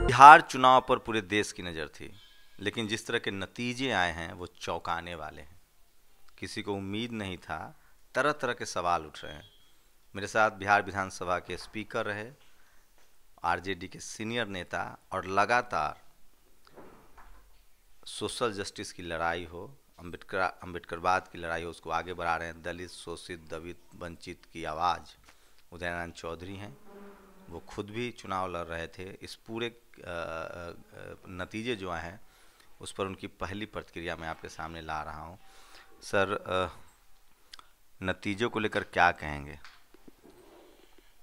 बिहार चुनाव पर पूरे देश की नज़र थी, लेकिन जिस तरह के नतीजे आए हैं वो चौंकाने वाले हैं। किसी को उम्मीद नहीं था, तरह तरह के सवाल उठ रहे हैं। मेरे साथ बिहार विधानसभा के स्पीकर रहे, आरजेडी के सीनियर नेता, और लगातार सोशल जस्टिस की लड़ाई हो, अम्बेडकरवाद की लड़ाई हो, उसको आगे बढ़ा रहे हैं। दलित, शोषित, दबित, वंचित की आवाज़ उदयनारायण चौधरी हैं। वो खुद भी चुनाव लड़ रहे थे। इस पूरे नतीजे जो आए हैं उस पर उनकी पहली प्रतिक्रिया मैं आपके सामने ला रहा हूँ। सर, नतीजों को लेकर क्या कहेंगे?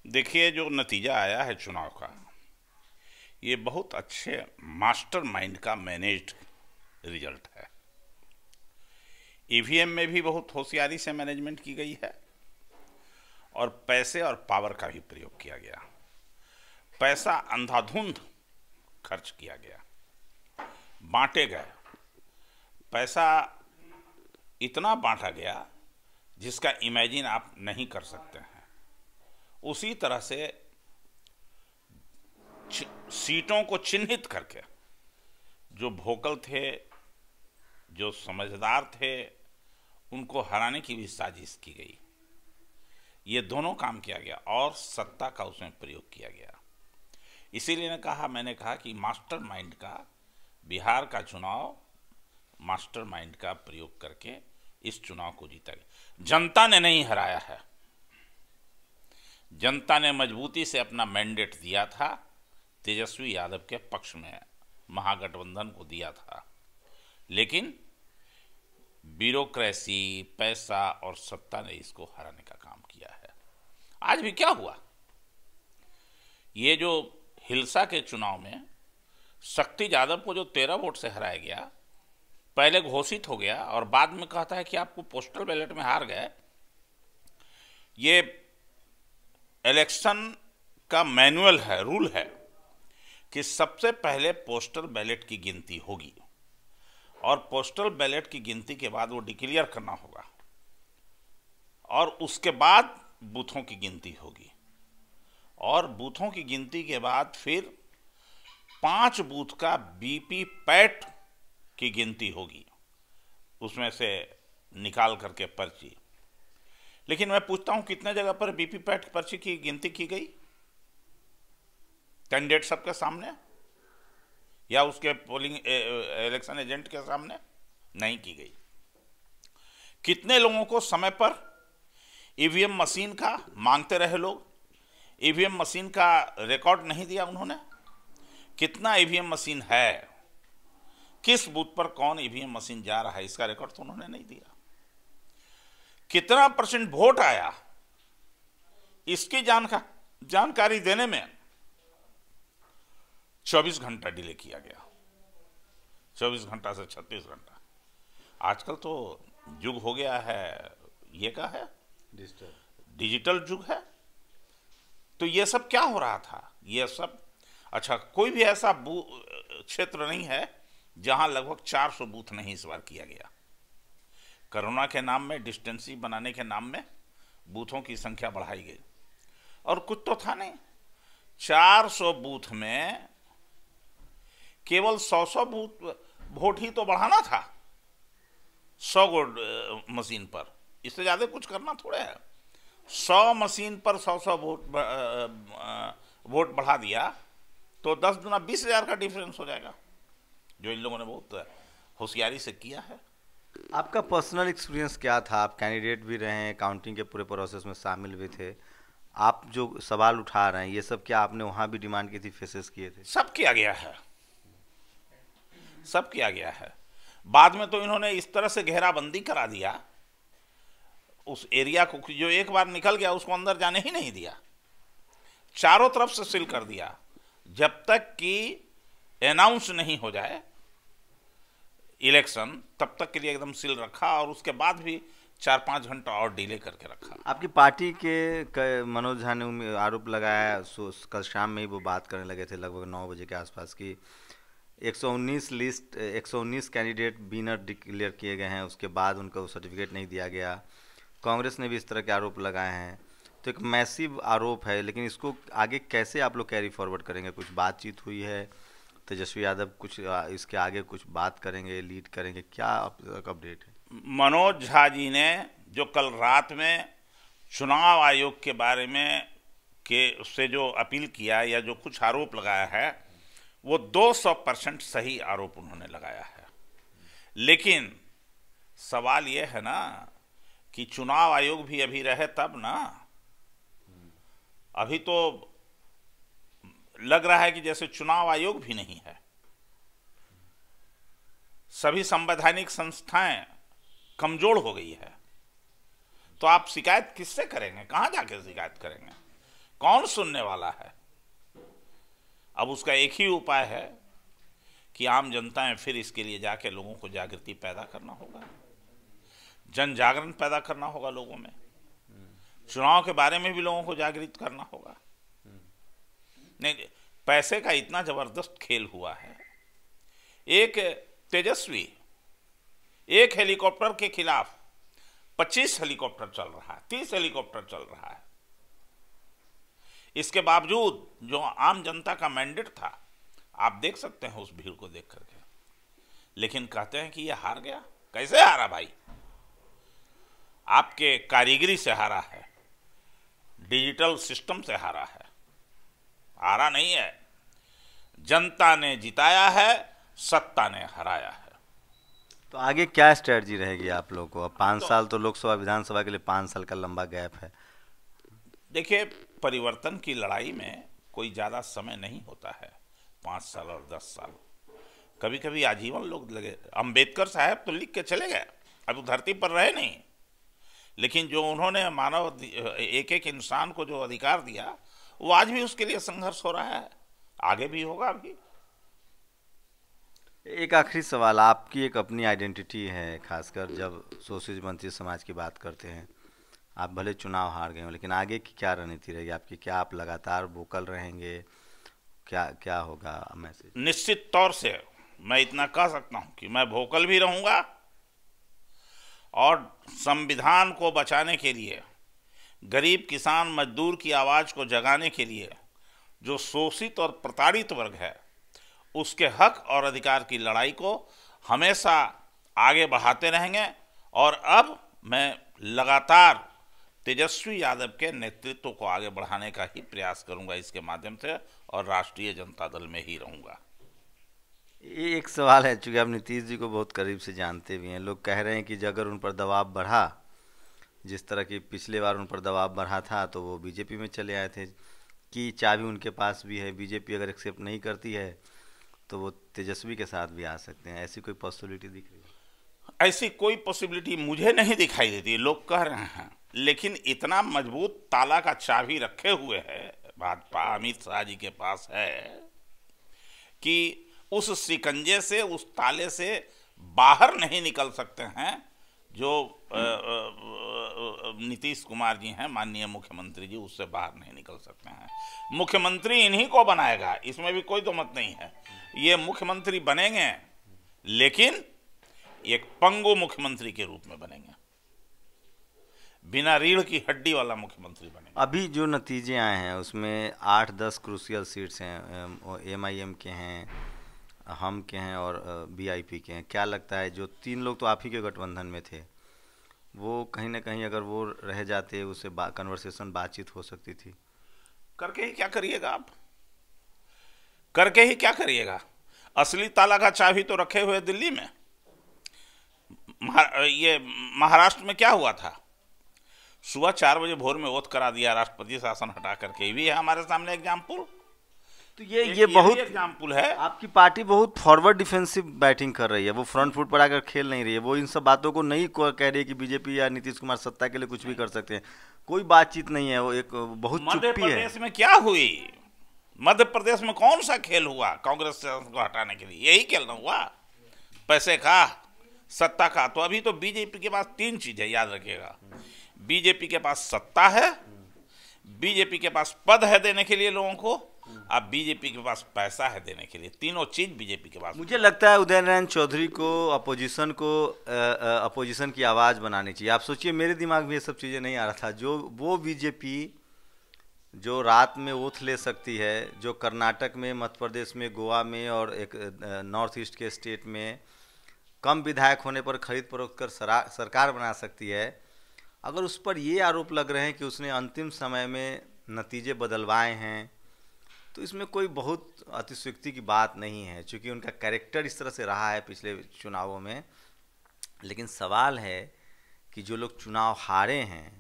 देखिए, जो नतीजा आया है चुनाव का, ये बहुत अच्छे मास्टरमाइंड का मैनेज्ड रिजल्ट है। ईवीएम में भी बहुत होशियारी से मैनेजमेंट की गई है और पैसे और पावर का भी प्रयोग किया गया। पैसा अंधाधुंध खर्च किया गया, बांटे गए। पैसा इतना बांटा गया जिसका इमेजिन आप नहीं कर सकते हैं। उसी तरह से सीटों को चिन्हित करके जो वोकल थे, जो समझदार थे, उनको हराने की भी साजिश की गई। ये दोनों काम किया गया और सत्ता का उसमें प्रयोग किया गया। इसीलिए मैंने कहा कि मास्टरमाइंड का बिहार का चुनाव मास्टरमाइंड का प्रयोग करके इस चुनाव को जीता गया। जनता ने नहीं हराया है, जनता ने मजबूती से अपना मैंडेट दिया था, तेजस्वी यादव के पक्ष में महागठबंधन को दिया था। लेकिन ब्यूरोक्रेसी, पैसा और सत्ता ने इसको हराने का काम किया है। आज भी क्या हुआ? ये जो हिलसा के चुनाव में शक्ति यादव को जो 13 वोट से हराया गया, पहले घोषित हो गया और बाद में कहता है कि आपको पोस्टल बैलेट में हार गए। ये इलेक्शन का मैनुअल है, रूल है कि सबसे पहले पोस्टल बैलेट की गिनती होगी और पोस्टल बैलेट की गिनती के बाद वो डिक्लेयर करना होगा और उसके बाद बूथों की गिनती होगी और बूथों की गिनती के बाद फिर 5 बूथ का बीपी पैट की गिनती होगी, उसमें से निकाल करके पर्ची। लेकिन मैं पूछता हूं, कितने जगह पर बीपी पैट पर्ची की गिनती की गई? कैंडिडेट सबके सामने या उसके पोलिंग इलेक्शन एजेंट के सामने? नहीं की गई। कितने लोगों को समय पर ईवीएम मशीन का मांगते रहे लोग, ईवीएम मशीन का रिकॉर्ड नहीं दिया उन्होंने? कितना ईवीएम मशीन है, किस बूथ पर कौन ईवीएम मशीन जा रहा है, इसका रिकॉर्ड तो उन्होंने नहीं दिया। कितना % वोट आया, इसकी जानकारी देने में 24 घंटा डिले किया गया। 24 घंटा से 36 घंटा। आजकल तो युग हो गया है, ये का है डिजिटल युग है। तो ये सब क्या हो रहा था? ये सब अच्छा, कोई भी ऐसा क्षेत्र नहीं है जहां लगभग 400 बूथ नहीं इस बार किया गया। कोरोना के नाम में, डिस्टेंसिंग बनाने के नाम में बूथों की संख्या बढ़ाई गई और कुछ तो था नहीं। 400 बूथ में केवल 100 वोट ही तो बढ़ाना था 100 मशीन पर। इससे ज्यादा कुछ करना थोड़े है। 100 मशीन पर 100 वोट बढ़ा दिया तो 10 गुना 20,000 का डिफरेंस हो जाएगा, जो इन लोगों ने बहुत होशियारी से किया है। आपका पर्सनल एक्सपीरियंस क्या था? आप कैंडिडेट भी रहे हैं, काउंटिंग के पूरे प्रोसेस में शामिल भी थे। आप जो सवाल उठा रहे हैं, ये सब क्या आपने वहाँ भी डिमांड की थी, फेसेस किए थे? सब किया गया है, सब किया गया है। बाद में तो इन्होंने इस तरह से घेराबंदी करा दिया उस एरिया को, जो एक बार निकल गया उसको अंदर जाने ही नहीं दिया। चारों तरफ से सील कर दिया जब तक कि अनाउंस नहीं हो जाए इलेक्शन, तब तक के लिए एकदम सील रखा और उसके बाद भी 4-5 घंटा और डिले करके रखा। आपकी पार्टी के मनोज झा ने आरोप लगाया, कल शाम में ही वो बात करने लगे थे लगभग 9 बजे के आसपास की 119 कैंडिडेट विनर डिक्लेयर किए गए हैं, उसके बाद उनको सर्टिफिकेट नहीं दिया गया। कांग्रेस ने भी इस तरह के आरोप लगाए हैं। तो एक मैसिव आरोप है, लेकिन इसको आगे कैसे आप लोग कैरी फॉरवर्ड करेंगे? कुछ बातचीत हुई है तेजस्वी यादव कुछ इसके आगे कुछ बात करेंगे, लीड करेंगे, क्या अपडेट है? मनोज झा जी ने जो कल रात में चुनाव आयोग के बारे में के उससे जो अपील किया या जो कुछ आरोप लगाया है, वो 200% सही आरोप उन्होंने लगाया है। लेकिन सवाल ये है ना कि चुनाव आयोग भी अभी रहे तब ना। अभी तो लग रहा है कि जैसे चुनाव आयोग भी नहीं है। सभी संवैधानिक संस्थाएं कमजोर हो गई है। तो आप शिकायत किससे करेंगे? कहां जाके शिकायत करेंगे? कौन सुनने वाला है? अब उसका एक ही उपाय है कि आम जनता में फिर इसके लिए जाके लोगों को जागृति पैदा करना होगा, जन जागरण पैदा करना होगा लोगों में। चुनाव के बारे में भी लोगों को जागृत करना होगा। नहीं, पैसे का इतना जबरदस्त खेल हुआ है। एक तेजस्वी एक हेलीकॉप्टर के खिलाफ 25 हेलीकॉप्टर चल रहा है, 30 हेलीकॉप्टर चल रहा है। इसके बावजूद जो आम जनता का मैंडेट था, आप देख सकते हैं उस भीड़ को देख करके, लेकिन कहते हैं कि ये हार गया। कैसे हारा भाई? आपके कारीगरी से हारा है, डिजिटल सिस्टम से हारा है, हारा नहीं है। जनता ने जिताया है, सत्ता ने हराया है। तो आगे क्या स्ट्रेटजी रहेगी आप लोगों को? अब 5 साल तो लोकसभा विधानसभा के लिए 5 साल का लंबा गैप है। देखिए, परिवर्तन की लड़ाई में कोई ज़्यादा समय नहीं होता है, 5 साल और 10 साल, कभी कभी आजीवन लोग लगे। अंबेडकर साहब तो लिख के चले गए, अब धरती पर रहे नहीं, लेकिन जो उन्होंने मानव एक एक इंसान को जो अधिकार दिया, वो आज भी उसके लिए संघर्ष हो रहा है, आगे भी होगा। अभी एक आखिरी सवाल, आपकी एक अपनी आइडेंटिटी है, खासकर जब शोषित वंचित समाज की बात करते हैं। आप भले चुनाव हार गए हो, लेकिन आगे की क्या रणनीति रहेगी आपकी? क्या आप लगातार वोकल रहेंगे? क्या क्या होगा मैसेज? निश्चित तौर से मैं इतना कह सकता हूं कि मैं वोकल भी रहूंगा, और संविधान को बचाने के लिए, गरीब किसान मजदूर की आवाज को जगाने के लिए, जो शोषित और प्रताड़ित वर्ग है उसके हक और अधिकार की लड़ाई को हमेशा आगे बढ़ाते रहेंगे। और अब मैं लगातार तेजस्वी यादव के नेतृत्व को आगे बढ़ाने का ही प्रयास करूंगा इसके माध्यम से, और राष्ट्रीय जनता दल में ही रहूंगा। ये एक सवाल है, चूँकि आप नीतीश जी को बहुत करीब से जानते भी हैं, लोग कह रहे हैं कि अगर उन पर दबाव बढ़ा, जिस तरह की पिछले बार उन पर दबाव बढ़ा था, तो वो बीजेपी में चले आए थे, कि चाबी उनके पास भी है, बीजेपी अगर एक्सेप्ट नहीं करती है तो वो तेजस्वी के साथ भी आ सकते हैं। ऐसी कोई पॉसिबिलिटी दिख रही है? ऐसी कोई पॉसिबिलिटी मुझे नहीं दिखाई देती, लोग कह रहे हैं, लेकिन इतना मजबूत ताला का चाबी रखे हुए है भाजपा, अमित शाह जी के पास है, कि उस शिकंजे से, उस ताले से बाहर नहीं निकल सकते हैं। जो नीतीश कुमार जी हैं, माननीय मुख्यमंत्री जी, उससे बाहर नहीं निकल सकते हैं। मुख्यमंत्री इन्हीं को बनाएगा, इसमें भी कोई दो मत नहीं है। ये मुख्यमंत्री बनेंगे, लेकिन एक पंगु मुख्यमंत्री के रूप में बनेंगे, बिना रीढ़ की हड्डी वाला मुख्यमंत्री बनेंगे। अभी जो नतीजे आए हैं उसमें 8-10 क्रूशियल सीट्स हैं, MIM के हैं, हम के हैं और BIP के हैं। क्या लगता है, जो 3 लोग तो आप ही के गठबंधन में थे, वो कहीं ना कहीं अगर वो रह जाते, उससे कन्वर्सेशन, बातचीत हो सकती थी? करके ही क्या करिएगा आप? करके ही क्या करिएगा? असली ताला का चाबी तो रखे हुए दिल्ली में। ये महाराष्ट्र में क्या हुआ था? सुबह 4 बजे भोर में ओथ करा दिया, राष्ट्रपति शासन हटा करके। ये भी है हमारे सामने एग्जाम्पल। तो ये बहुत एग्जाम्पल है। आपकी पार्टी बहुत फॉरवर्ड डिफेंसिव बैटिंग कर रही है, वो फ्रंट फुट पर आकर खेल नहीं रही है। वो इन सब बातों को नहीं कह रही है कि बीजेपी या नीतीश कुमार सत्ता के लिए कुछ भी कर सकते हैं। कोई बातचीत नहीं है, वो एक बहुत चुप्पी है। मध्य प्रदेश में क्या हुई? मध्य प्रदेश में कौन सा खेल हुआ कांग्रेस से को हटाने के लिए? यही खेल ना हुआ, पैसे का, सत्ता का। तो अभी तो बीजेपी के पास 3 चीजें, याद रखिएगा। बीजेपी के पास सत्ता है, बीजेपी के पास पद है देने के लिए लोगों को, अब बीजेपी के पास पैसा है देने के लिए। तीनों चीज बीजेपी के पास। मुझे लगता है उदय नारायण चौधरी को अपोजिशन की आवाज बनानी चाहिए। आप सोचिए, मेरे दिमाग में ये सब चीजें नहीं आ रहा था। जो वो बीजेपी जो रात में ओथ ले सकती है, जो कर्नाटक में, मध्य प्रदेश में, गोवा में और एक नॉर्थ ईस्ट के स्टेट में कम विधायक होने पर खरीद फरोख्त कर सरकार बना सकती है, अगर उस पर ये आरोप लग रहे हैं कि उसने अंतिम समय में नतीजे बदलवाए हैं, तो इसमें कोई बहुत अतिशयोक्ति की बात नहीं है, क्योंकि उनका कैरेक्टर इस तरह से रहा है पिछले चुनावों में। लेकिन सवाल है कि जो लोग चुनाव हारे हैं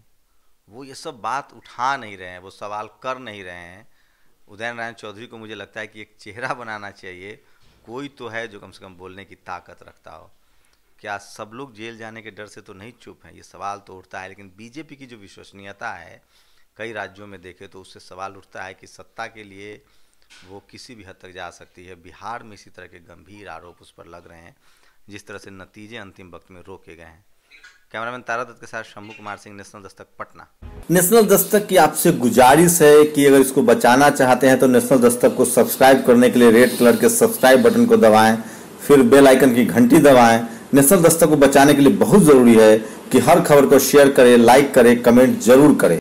वो ये सब बात उठा नहीं रहे हैं, वो सवाल कर नहीं रहे हैं। उदय नारायण चौधरी को मुझे लगता है कि एक चेहरा बनाना चाहिए, कोई तो है जो कम से कम बोलने की ताकत रखता हो। क्या सब लोग जेल जाने के डर से तो नहीं चुप हैं? ये सवाल तो उठता है। लेकिन बीजेपी की जो विश्वसनीयता है कई राज्यों में देखे तो उससे सवाल उठता है कि सत्ता के लिए वो किसी भी हद तक जा सकती है। बिहार में इसी तरह के गंभीर आरोप उस पर लग रहे हैं, जिस तरह से नतीजे अंतिम वक्त में रोके गए हैं। कैमरामैन तारा दत्त के साथ शंभू कुमार सिंह, नेशनल दस्तक, पटना। नेशनल दस्तक की आपसे गुजारिश है कि अगर इसको बचाना चाहते हैं तो नेशनल दस्तक को सब्सक्राइब करने के लिए रेड कलर के सब्सक्राइब बटन को दबाएं, फिर बेल आइकन की घंटी दबाएं। नेशनल दस्तक को बचाने के लिए बहुत जरूरी है कि हर खबर को शेयर करें, लाइक करें, कमेंट जरूर करें।